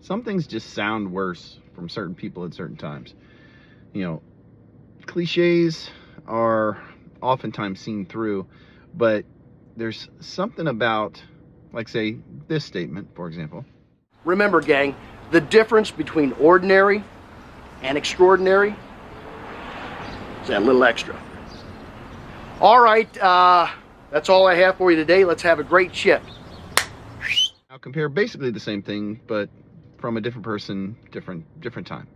some things just sound worse from certain people at certain times. You know, cliches are oftentimes seen through, but there's something about, like, say, this statement, for example. Remember, gang, the difference between ordinary and extraordinary is that little extra. All right, that's all I have for you today. Let's have a great shift. Now compare basically the same thing, but from a different person, different time.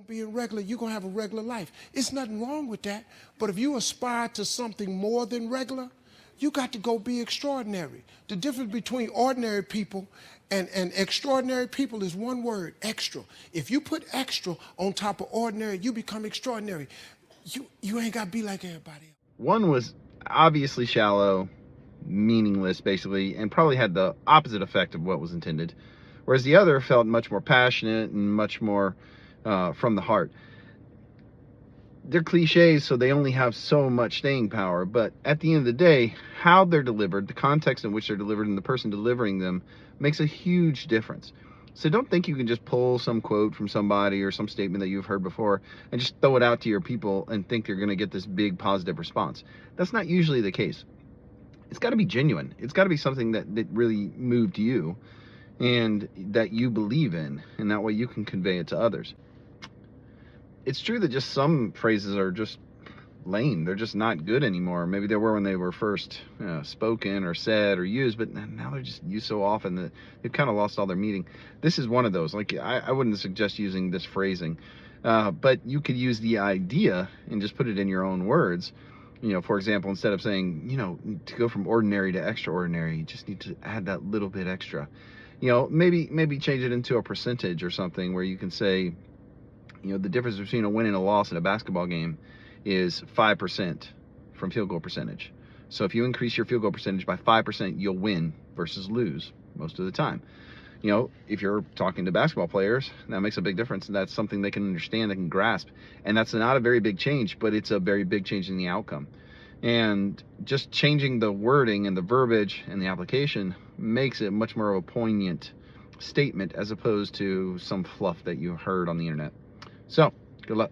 Being regular, you're gonna have a regular life. It's nothing wrong with that. But if you aspire to something more than regular, you got to go be extraordinary. The difference between ordinary people and extraordinary people is one word: extra. If you put extra on top of ordinary, you become extraordinary. You ain't got to be like everybody else. One was obviously shallow, meaningless, basically, and probably had the opposite effect of what was intended, whereas the other felt much more passionate and much more from the heart. They're cliches, so they only have so much staying power, but at the end of the day, how they're delivered, the context in which they're delivered, and the person delivering them makes a huge difference. So don't think you can just pull some quote from somebody or some statement that you've heard before and just throw it out to your people and think you're going to get this big positive response. That's not usually the case. It's got to be genuine. It's got to be something that really moved you and that you believe in, and that way you can convey it to others. It's true that just some phrases are just lame. They're just not good anymore. Maybe they were when they were first spoken or said or used, but now they're just used so often that they've kind of lost all their meaning. This is one of those. Like, I wouldn't suggest using this phrasing, but you could use the idea and just put it in your own words. You know, for example, instead of saying, you know, to go from ordinary to extraordinary, you just need to add that little bit extra. You know, maybe change it into a percentage or something where you can say, you know, the difference between a win and a loss in a basketball game is 5% from field goal percentage. So if you increase your field goal percentage by 5%, you'll win versus lose most of the time. You know, if you're talking to basketball players, that makes a big difference. And that's something they can understand, they can grasp. And that's not a very big change, but it's a very big change in the outcome. And just changing the wording and the verbiage and the application makes it much more of a poignant statement as opposed to some fluff that you heard on the internet. So, good luck.